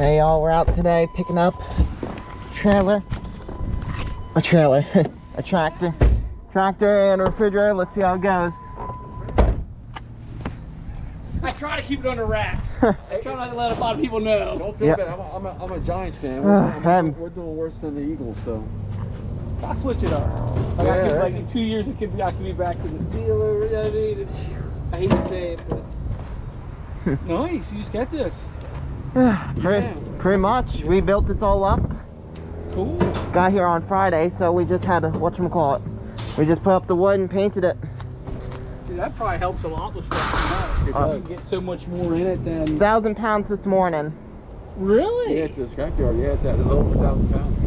Hey y'all, we're out today picking up a tractor and a refrigerator. Let's see how it goes. I try to keep it under wraps. I try not to let a lot of people know. Don't feel bad. I'm a Giants fan. We're doing worse than the Eagles, so I'll switch it up. Like in 2 years, I could be back to the Steelers. You know what I mean? I hate to say it, but nice. You just got this. Pretty much. We built this all up. Cool. Got here on Friday, so we just had to whatchamacallit. We just put up the wood and painted it. Dude, that probably helps a lot with stuff. You get so much more in it than 1,000 pounds this morning. Really? Yeah, it's a scrapyard. Yeah, it's a little over 1,000 pounds.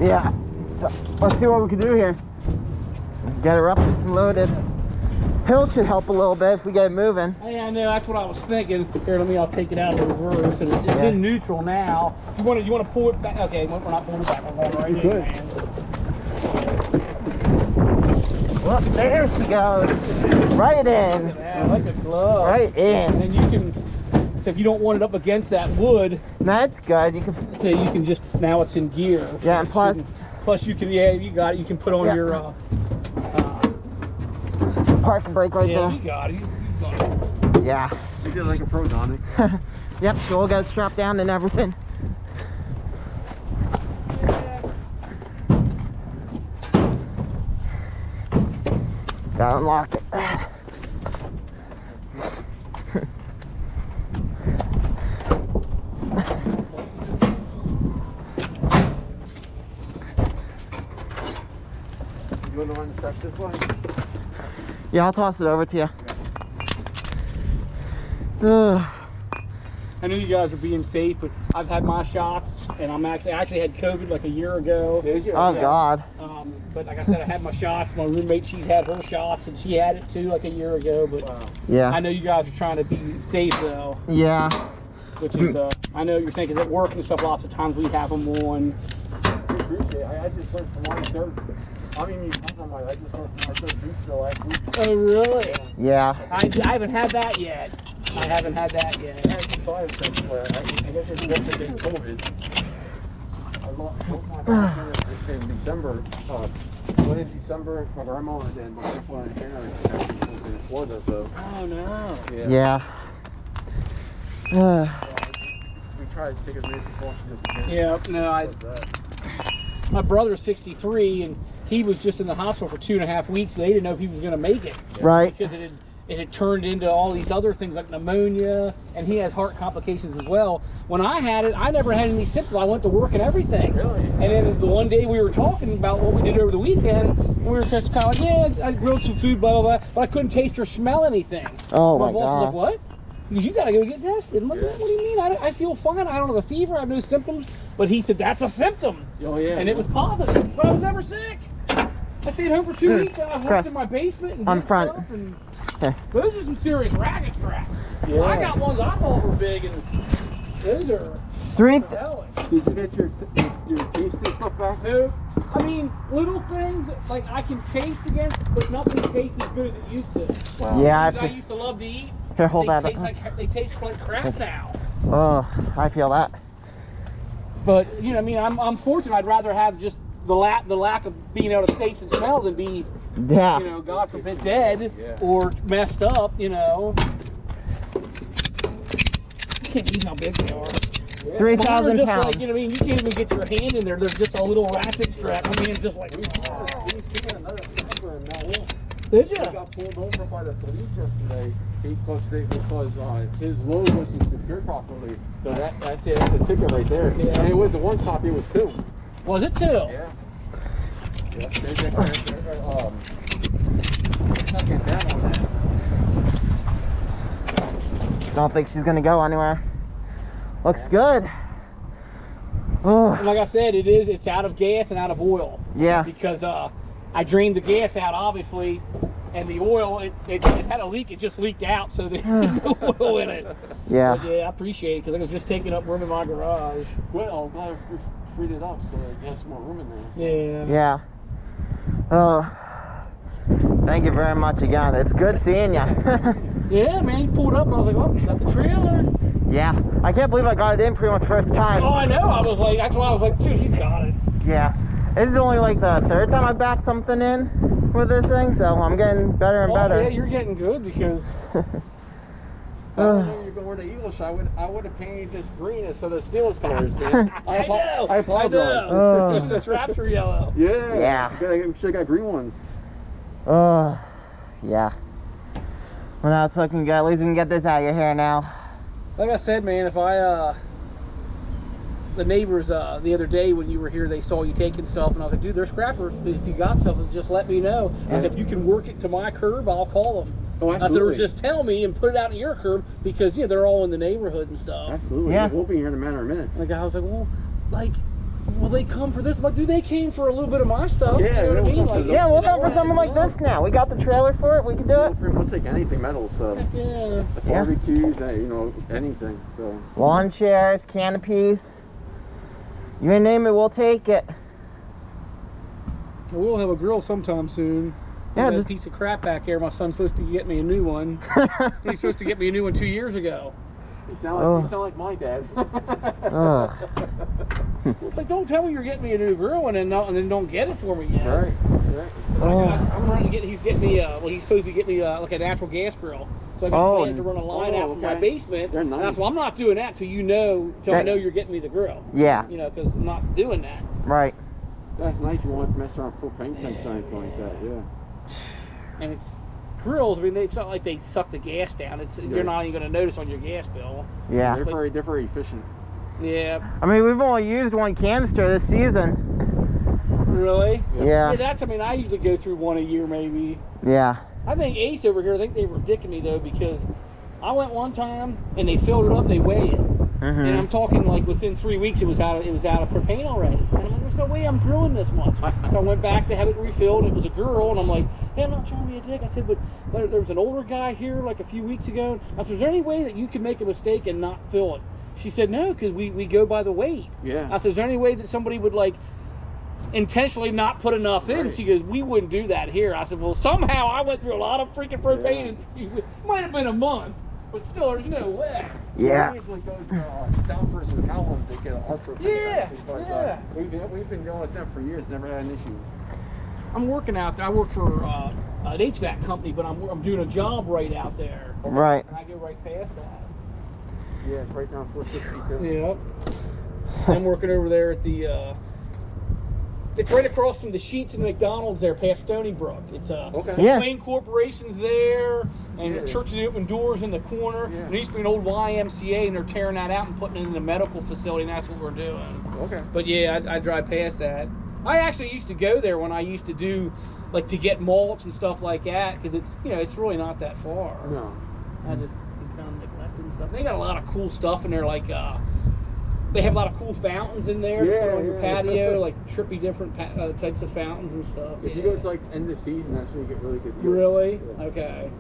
Yeah. So let's see what we can do here. Get her up and loaded. Hill should help a little bit if we get it moving. Hey, I know, that's what I was thinking. Here, I'll take it out of the reverse. And it's in neutral now. You want to pull it back? Okay, we're not pulling it back. We're going right in, man. Well, there she goes. Right in. Like a glove. Right in. And then you can, so if you don't want it up against that wood. That's good. You can. So you can just, now it's in gear. Yeah, and plus you can, you got it. You can put on your, park and brake right there. You got it. You got it. Yeah. You did like a pro, Donnie. Yep, so all got strapped down and everything. Gotta unlock it. You want to run the truck this way? Yeah, I'll toss it over to you. Ugh. I know you guys are being safe, but I've had my shots, and I actually had COVID like a year ago. Oh God. But like I said, I had my shots. My roommate, she's had her shots, and she had it too like a year ago. But yeah, I know you guys are trying to be safe though. Yeah. Which is, I know you're saying, because at work and stuff, lots of times we have them on. I appreciate it. I just learned from my third. I mean, you come from I just learned from my third booster last week. Oh really? Yeah. I haven't had that yet. I haven't had that yet. I had some side effects where I guess it's just against COVID. I lost my parents in December. One in December, my grandma, and then my first one in January. In Florida, so. Oh no. Yeah. We try to take as many precautions as we can. Yeah. No, my brother's 63, and he was just in the hospital for 2.5 weeks. They didn't know if he was going to make it. Right. Because it had turned into all these other things like pneumonia, and he has heart complications as well. When I had it, I never had any symptoms. I went to work and everything. Really? And then the one day we were talking about what we did over the weekend, we were just kind of like, yeah, I grilled some food, blah, blah, blah, but I couldn't taste or smell anything. Oh my my boss was God. like, what? Because you got to go get tested. I'm like, what do you mean? I feel fine. I don't have a fever. I have no symptoms. But he said, that's a symptom. Oh, yeah. And it was positive. But I was never sick. I stayed home for 2 weeks, and I worked in my basement. And on did front. stuff, and those are some serious racket straps. Yeah. I got ones I thought were big, and those are... Three. Did you get your taste and stuff back? No. I mean, little things, like I can taste again, but nothing tastes as good as it used to. Wow. Yeah. Things I used to love to eat. Here, hold that Taste up. they taste like crap now. Oh, I feel that. But you know, I mean, I'm fortunate. I'd rather have just the lack of being able to taste and smell than be, Yeah. you know, God forbid, dead or messed up. You know. You can't believe how big they are. 3,000 Just pounds. like, you know, what I mean, you can't even get your hand in there. There's just a little ratchet strap. I mean, it's just like. Did you? I got pulled over by the police yesterday because his load wasn't secured properly. So that's it. That's a ticket right there. Yeah. And it was the one cop. It was two. Was it two? Yeah. Second down on that. Don't think she's gonna go anywhere. Looks good. Oh. And like I said, it's out of gas and out of oil. Yeah. Because I drained the gas out, obviously, and the oil, it had a leak. It just leaked out, so there's no oil in it. Yeah. But yeah, I appreciate it, because it was just taking up room in my garage. Well, I'm glad I freed it up so it has more room in there. Yeah. Yeah. Thank you very much again. It's good seeing you. Yeah, man, he pulled up and I was like, oh, got the trailer. Yeah, I can't believe I got it in pretty much first time. Oh, I know. I was like, that's why I was like, dude, he's got it. Yeah, this is only like the third time I backed something in with this thing, so I'm getting better and better. Yeah, you're getting good because. I don't know you're going to the Eagle shot. I would have painted this green instead of Steelers colors, man. I apologize. Even the straps are yellow. Yeah. We should have got green ones. Yeah. Well, now it's looking good. At least we can get this out of your hair now. Like I said, man, if I, the neighbors, the other day when you were here, they saw you taking stuff, and I was like, dude, they're scrappers. If you got stuff, just let me know. I said, if you can work it to my curb, I'll call them. Oh, absolutely. I said, just tell me and put it out in your curb because, yeah, they're all in the neighborhood and stuff. Absolutely. Yeah. We'll be here in a matter of minutes. And the guy was like, well, like, will they come for this? I'm like, dude, they came for a little bit of my stuff. Yeah, you know what I mean? like, Yeah, we'll go for something like this now. We got the trailer for it. We can do it. We'll take anything metal, so. Yeah. Barbecues, you know, anything, so. Lawn chairs, canopies. You may name it, we'll take it. We'll have a grill sometime soon. Yeah, That piece of crap back there. My son's supposed to get me a new one. He's supposed to get me a new one 2 years ago. You sound like my dad. It's like, don't tell me you're getting me a new grill and then don't get it for me yet. Right. I'm running to get. He's getting me. He's supposed to get me like a natural gas grill. So I got plans to run a line out from my basement. They're nice. That's why I'm not doing that till I know you're getting me the grill. Yeah. You know, because I'm not doing that. Right. That's nice. You want to mess around propane tanks or anything like that, yeah. And it's grills. I mean, it's not like they suck the gas down. You're not even going to notice on your gas bill. Yeah. They're very efficient. Yeah. I mean, we've only used one canister this season. Really? Yeah. I usually go through one a year maybe. Yeah. I think Ace over here, I think they were dicking me though because I went one time and they filled it up, they weighed it. And I'm talking like within 3 weeks it was out of propane already. And I'm like, there's no way I'm grilling this much. So I went back to have it refilled. It was a girl, and I'm like, hey, I'm not trying to be a dick. I said, but there was an older guy here like a few weeks ago. I said, is there any way that you can make a mistake and not fill it? She said, no, because we go by the weight. Yeah. I said, is there any way that somebody would like intentionally not put enough in? Right. She goes, we wouldn't do that here. I said, well, somehow I went through a lot of freaking propane. And it might have been a month, but still, there's no way. Yeah. We usually go to Stalford's and Howland to get our propane. Yeah. We've been going with them for years, never had an issue. I'm working out there. I work for an HVAC company, but I'm doing a job right out there. Right. And I go right past that. Yeah, it's right down 462. Yeah. I'm working over there at the. It's right across from the Sheets and the McDonald's there, past Stony Brook. It's Yeah. Wayne Corporation's there, and Yeah. the Church of the Open Doors in the corner. Yeah. There used to be an old YMCA, and they're tearing that out and putting it in a medical facility, and that's what we're doing. Okay. But yeah, I drive past that. I actually used to go there when I used to do, like, to get mulch and stuff like that, because it's really not that far. No. I just kind of neglected and stuff. They got a lot of cool stuff in there, like they have a lot of cool fountains in there to put on your patio, like trippy different types of fountains and stuff. If you go to like end of season, that's when you get really good deals. Really? Yeah. Okay.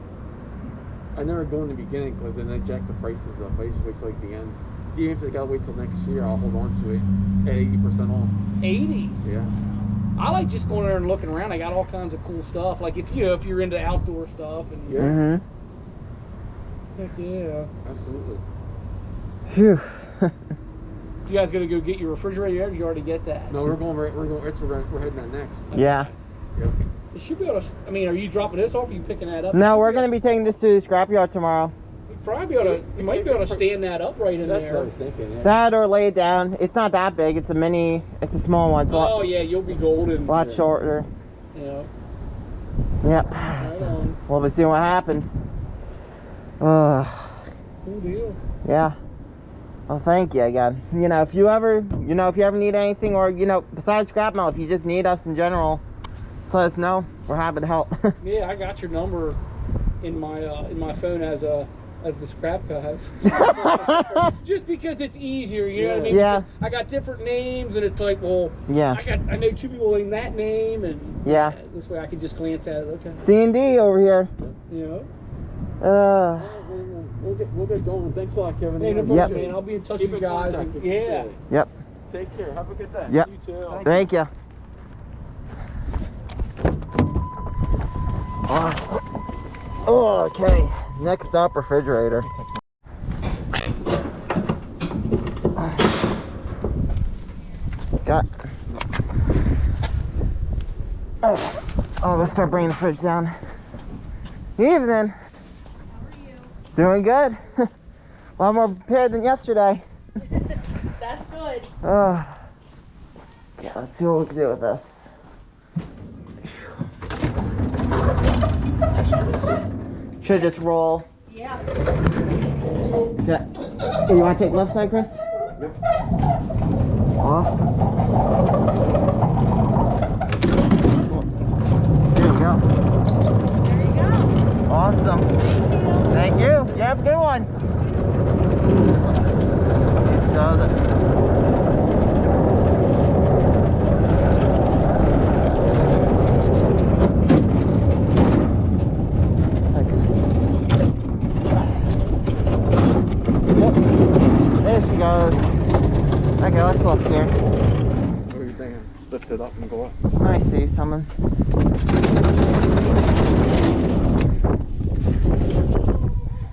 I never go in the beginning because then they jack the prices up. I just wait till like the end. Even if they gotta wait till next year, I'll hold on to it at 80% off. 80. Yeah. I like just going there and looking around. They got all kinds of cool stuff. Like if you're into outdoor stuff and Yeah. heck yeah. Absolutely. Phew. You guys gonna go get your refrigerator yet? Or you already get that? No, we're heading on next. Yeah. Yep. You should be able to. I mean, are you dropping this off? Or are you picking that up? No, we're going to be taking this to the scrapyard tomorrow. You'd probably be able to. You might be able to stand that up right in That's there. what I was thinking. Yeah. That or lay it down. It's not that big. It's a small one. It's a Oh yeah, you'll be golden. lot shorter. Yeah. Yep. Right on. We'll be seeing what happens. Cool deal. Yeah. Well, thank you again. If you ever need anything, or besides scrap metal, if you just need us in general, just let us know. We're happy to help. Yeah, I got your number in my phone as the scrap guys. Just because it's easier, you know what I mean? Yeah. Because I got different names, and it's like, well, Yeah. I know two people in that name, and Yeah. this way I can just glance at it. Okay. C&D over here. You know. We'll get going. Thanks a lot, Kevin. Hey, no Yep. problem, man. I'll be in touch Keep with you in guys. contact. And, Appreciate yeah. it. Yep. Take care. Have a good day. Yep. You too. Thank you. Awesome. Oh, okay. Next up, refrigerator. Got. Oh, let's start bringing the fridge down. Evening. How are you? Doing good. A lot more prepared than yesterday. That's good. Oh. Yeah, let's see what we can do with this. Should just roll. Yeah. Yeah. You want to take left side, Chris? Yep. Awesome. There we go. There you go. Awesome. Thank you. Yep, good one. Does it. There she goes. Okay, let's look here. What are you thinking? Lift it up and go up. I see something.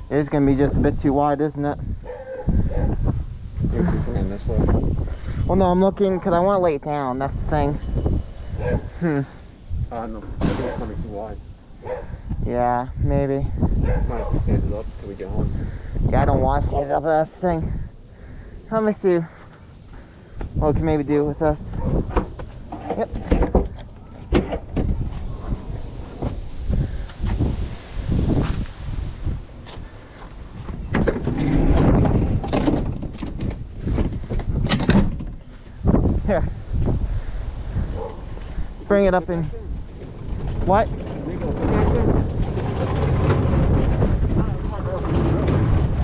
It is going to be just a bit too wide, isn't it? You're coming this way. Well, no, I'm looking because I want to lay it down. That's the thing. No. I think it's coming too wide. Yeah, maybe. Might have to stand it up till we get home. Yeah, I don't want to stand up that thing. Let me see what we can maybe do with this. Yep. Here. Bring it up in. What?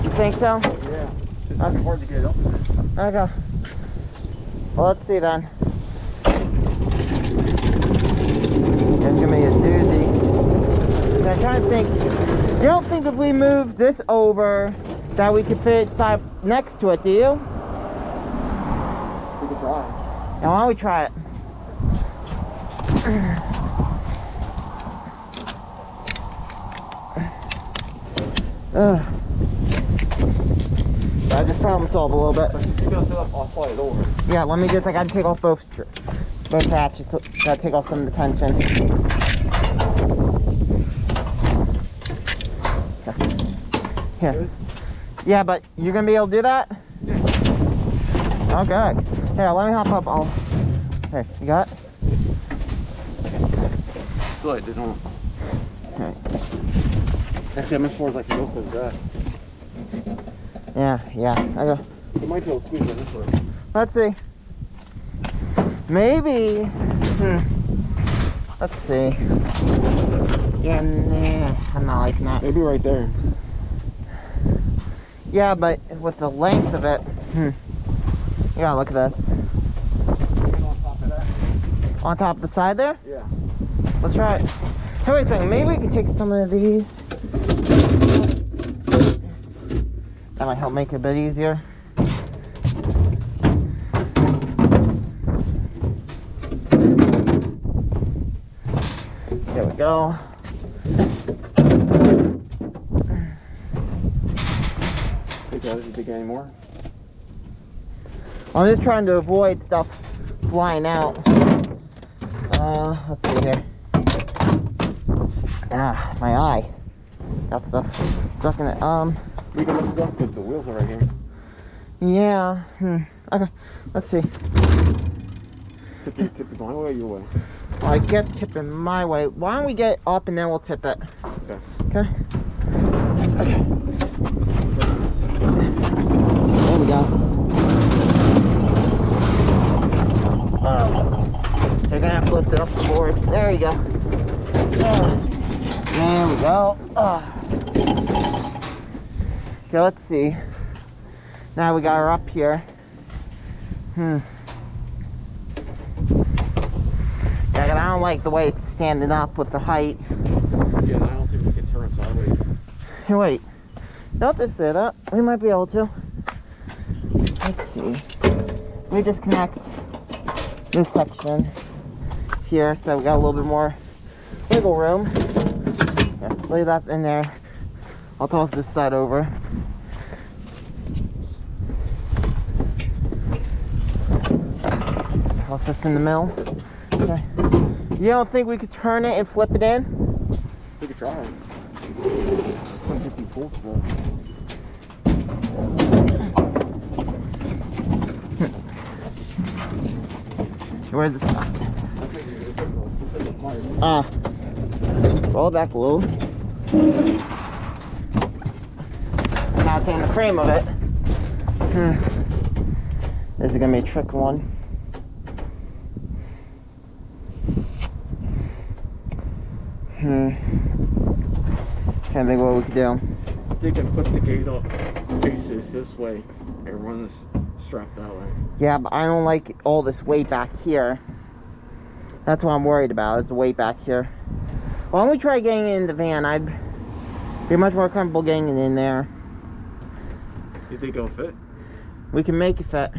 You think so? Yeah. It's hard to get up. Okay. Well, let's see then. It's gonna be a doozy. I'm trying to think. You don't think if we move this over that we could fit side next to it, do you? We could try. Now, why don't we try it? I just problem solve a little bit. But if you go up, I'll slide it over. Yeah, let me just, I gotta take off both hatches. So gotta take off some of the tension. Okay. Here. Yeah, but you're gonna be able to do that? Yeah. Okay. Here, let me hop up. Here, you got it? Good, they don't. Okay. Actually, I'm as far as I can go for that. Yeah, okay. You might be able to squeeze it this way. Let's see. Maybe. Let's see. Yeah, nah, I'm not liking that. Maybe right there. Yeah, but with the length of it, you gotta look at this. And on top of that. On top of the side there? Yeah. Let's try it. Hey, wait a second. Maybe we can take some of these. That might help make it a bit easier. There we go. Think that doesn't take any more? I'm just trying to avoid stuff flying out. Let's see here. Ah, my eye. Got stuff stuck in it. We can lift it up because the wheels are right here. Yeah. Okay. Let's see. Tip it my way or your way? I guess tipping my way. Why don't we get up and then we'll tip it? Okay. Okay. Okay. There we go. They're gonna have to lift it up the board. There you go. There we go. Okay, let's see. Now we got her up here. Yeah, 'cause I don't like the way it's standing up with the height. Yeah, and I don't think we can turn sideways. Hey, wait. Don't just say that. We might be able to. Let's see. We disconnect this section here, so we got a little bit more wiggle room. lay that in there. I'll toss this side over. Toss this in the middle. Okay. You don't think we could turn it and flip it in? We could try it. 150 volts though. Where's the stuff? Roll it back a little. Now it's in the frame of it. This is gonna be a trick one. Can't think what we could do. They can put the gate up, face this way, and run this strap that way. Yeah, but I don't like all this weight back here. That's what I'm worried about, is the weight back here. Why don't we try getting it in the van? I'd be much more comfortable getting it in there. You think it'll fit? We can make it fit.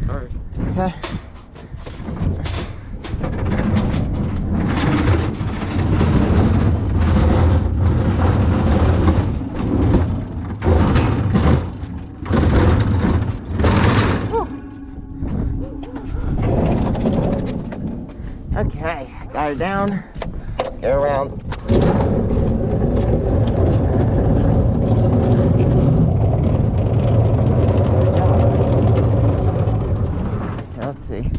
Alright. Okay. Okay, got it down. Get around. Okay, let's see.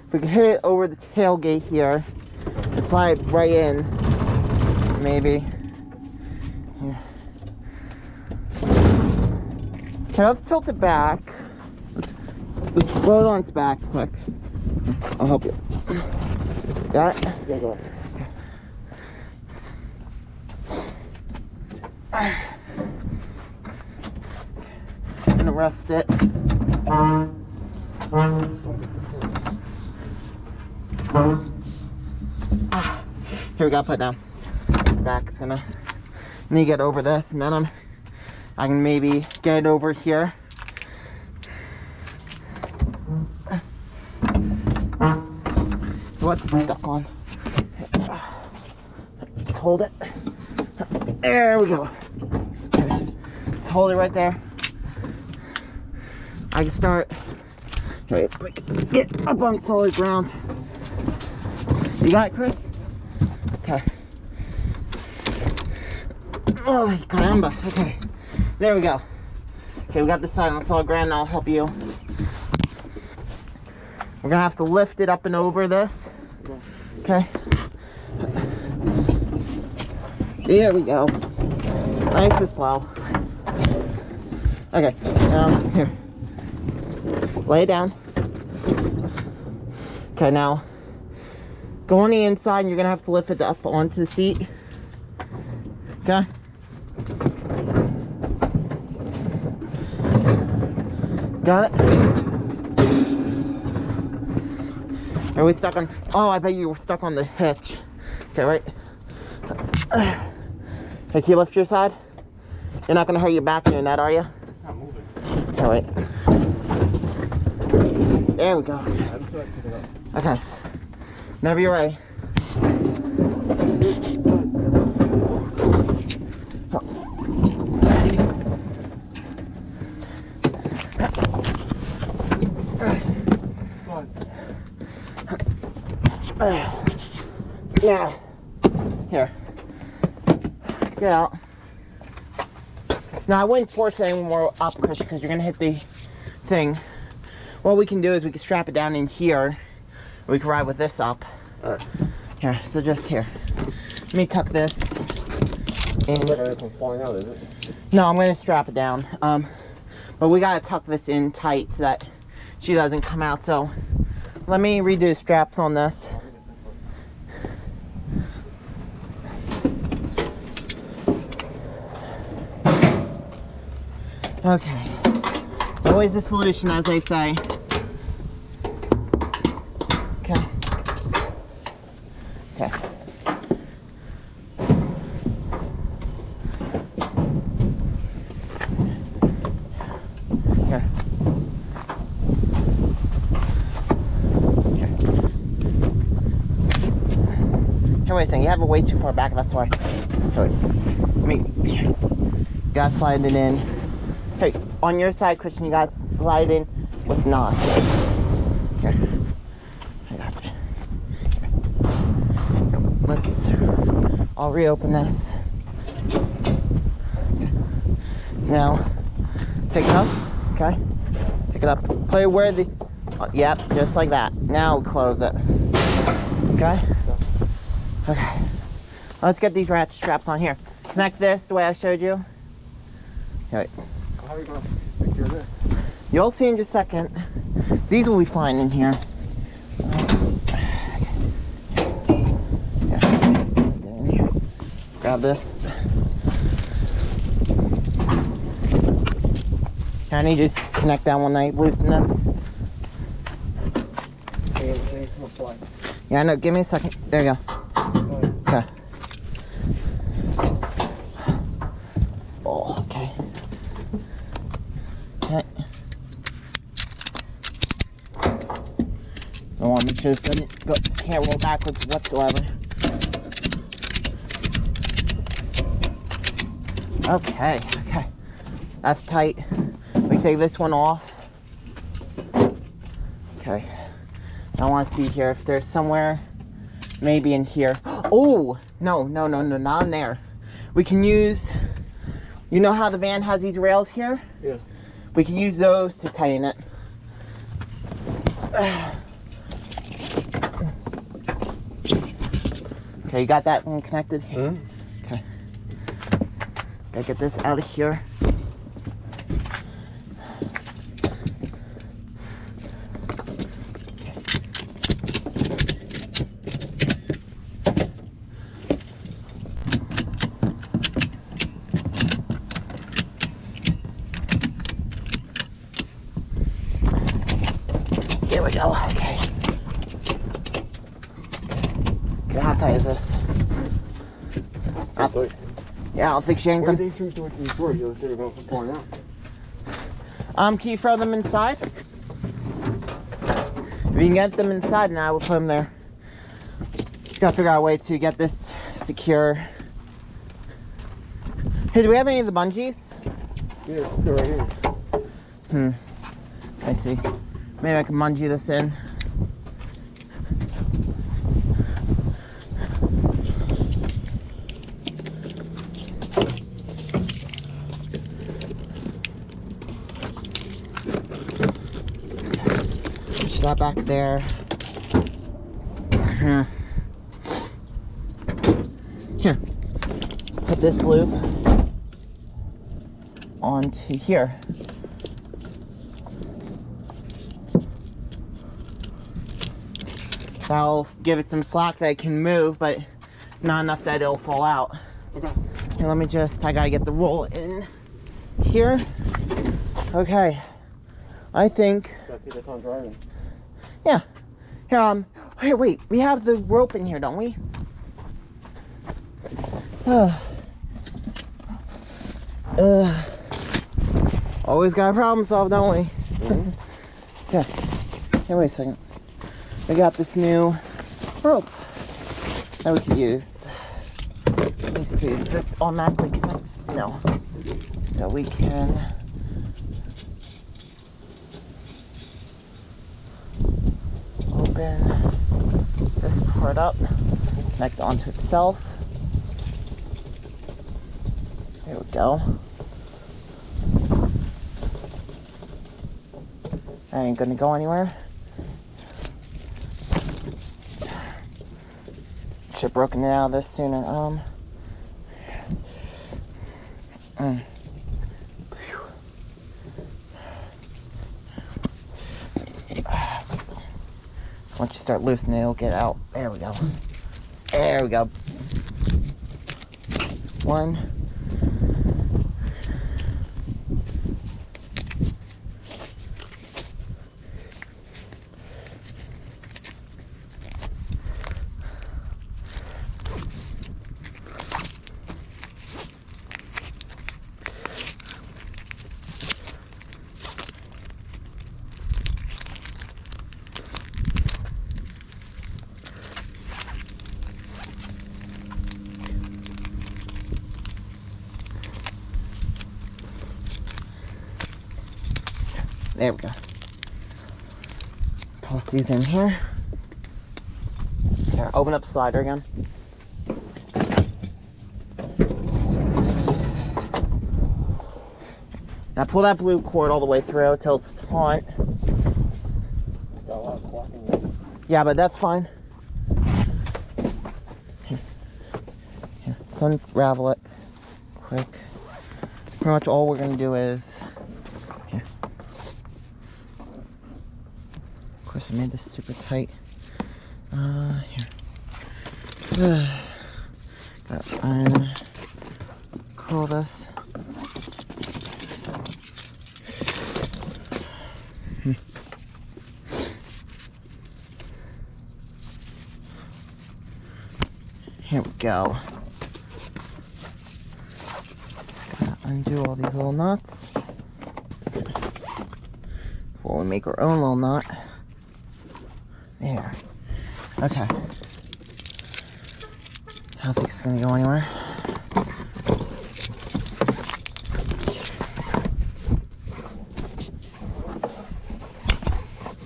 If we can hit it over the tailgate here and slide it right in, maybe. Here. Okay, let's tilt it back. Let's throw it on its back quick. I'll help you. Got it? Yeah, go ahead. I'm gonna rest it. Here we go, put it down. Back, it's gonna need to get over this, and then I can maybe get it over here. What's it stuck on? Just hold it. There we go. Hold it right there. I can start. Wait, get up on solid ground. You got it, Chris? Okay. Oh, caramba. Okay. There we go. Okay, we got this side on solid ground. I'll help you. We're gonna have to lift it up and over this. Okay. There we go. Nice and slow. Okay, here. Lay it down. Okay, now go on the inside and you're gonna have to lift it up onto the seat. Okay. Got it? Are we stuck on? Oh, I bet you were stuck on the hitch. Okay, right. Okay, can you lift your side? You're not gonna hurt your back doing that, are you? It's not moving. Okay, wait. There we go. Okay. Whenever you're ready. Now, here, get out. Now, I wouldn't force it anymore up, Chris, because you're gonna hit the thing. What we can do is we can strap it down in here. We can ride with this up. Alright. Here, so just here. Let me tuck this. It's not gonna come flying out, is it? No, I'm gonna strap it down. But we gotta tuck this in tight so that she doesn't come out. So let me redo the straps on this. Okay. There's always a solution, as they say. Okay. Okay. Here. Here, wait a second. saying. You have it way too far back, that's why. Here, you gotta slide it in. Hey, on your side, Christian, you gotta slide it in with knots. Here. I got you. I'll reopen this. Now, pick it up, okay? Pick it up. Put it where the, yep, just like that. Now close it, okay? Okay. Let's get these ratchet straps on here. Connect this the way I showed you. Okay. How are you going to secure this? You'll see in just a second. These will be fine in here. Grab this. I need to just connect that one. I loosen this. Yeah, no, give me a second. There you go. Okay. Oh, okay. Okay. I want to make sure this doesn't go, can't roll backwards whatsoever. Okay, okay. That's tight. We take this one off. Okay. I want to see here if there's somewhere, maybe in here. Oh, no, not in there. We can use, you know how the van has these rails here? Yeah. We can use those to tighten it. Okay, you got that one connected? Mm-hmm. Okay. Gotta get this out of here. Here we go. Okay. Okay, how tight is this? Yeah, I don't think she ain't Where gonna. are these two storage? You were about to point out. Can you throw them inside? If you can get them inside, now I will put them there. Just gotta figure out a way to get this secure. Hey, do we have any of the bungees? Yeah, they're right here. I see. Maybe I can bungee this in. Push that back there. Here. Put this loop onto here. That'll give it some slack that it can move, but not enough that it'll fall out. Okay. Here, let me just, I gotta get the roll in here. Okay. I think, Gotta see that's on driving. yeah. Here, here, wait, we have the rope in here, don't we? Always got a problem solved, don't we? Mm-hmm. Okay. Hey, wait a second. We got this new rope that we can use. Let me see, is this automatically connects? No. So we can open this part up, connect onto itself. There we go. I ain't gonna go anywhere. Should have broken it out of this sooner. So once you start loosening it, it'll get out. There we go. There we go. One. There we go. Toss these in here. Here, open up the slider again. Now pull that blue cord all the way through till it's taut. Got a lot of slack in there. Yeah, but that's fine. Here. Let's unravel it quick. Pretty much all we're gonna do is here. Of course, I made this super tight. Here. Gotta uncurl this. Here we go. Just gotta undo all these little knots before we make our own little knot. There. Okay. I don't think it's gonna go anywhere.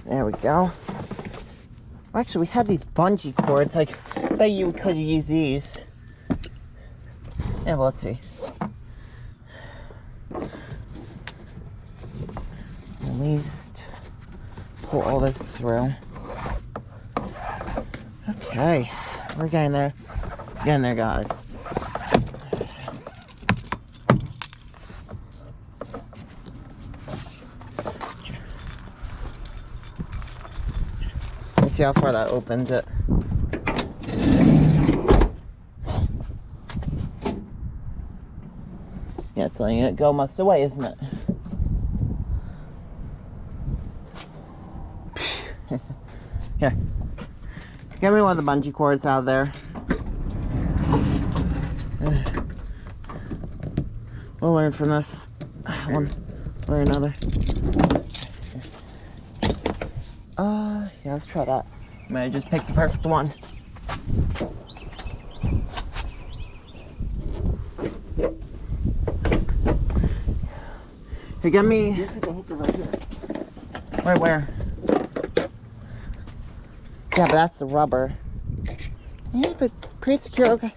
There we go. Actually, we had these bungee cords. Like, I bet you could use these. Yeah, well, let's see. At least pull all this through. Okay, we're getting there. Getting there, guys. Let's see how far that opens it. Yeah, it's letting it go most of the way, isn't it? Here. Get me one of the bungee cords out of there. We'll learn from this one or another. Yeah, let's try that. I might just pick the perfect one. Here, get me. You keep a hooker right here. Right where? Yeah, but that's the rubber. Yeah, but it's pretty secure. Okay.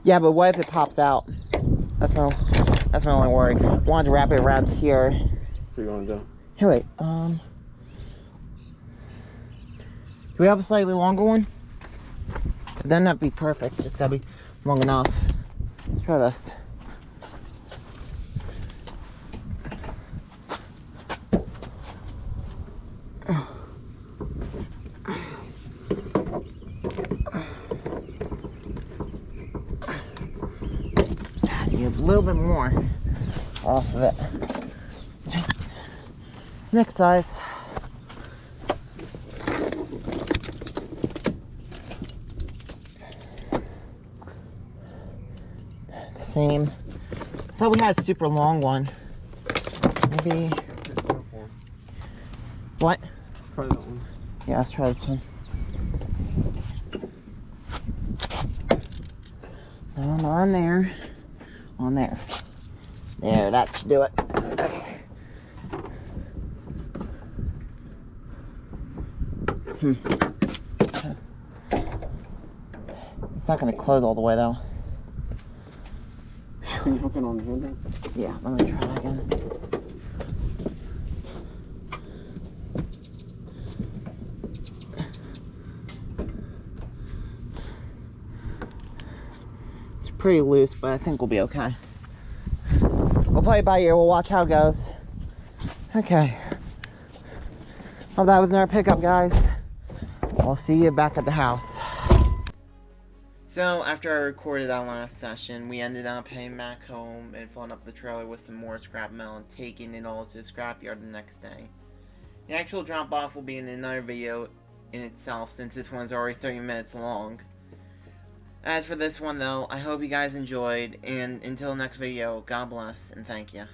Yeah, but what if it pops out? That's my only worry. I wanted to wrap it around here. What are you gonna do? Here, wait. Do we have a slightly longer one? Then that'd be perfect. Just gotta be long enough. Let's try this. Need a little bit more off of it. Next size. Same. I thought we had a super long one. Maybe. What? Try that one. Yeah, let's try this one. On there. On there. There, that should do it. Okay. It's not going to close all the way though. Can you hook it on the handle? Yeah, let me try that again. It's pretty loose, but I think we'll be okay. We'll play it by ear. We'll watch how it goes. Okay. Well, that was our pickup, guys. I'll see you back at the house. So, after I recorded that last session, we ended up heading back home and filling up the trailer with some more scrap metal and taking it all to the scrapyard the next day. The actual drop-off will be in another video in itself, since this one's already 30 minutes long. As for this one, though, I hope you guys enjoyed, and until the next video, God bless, and thank you.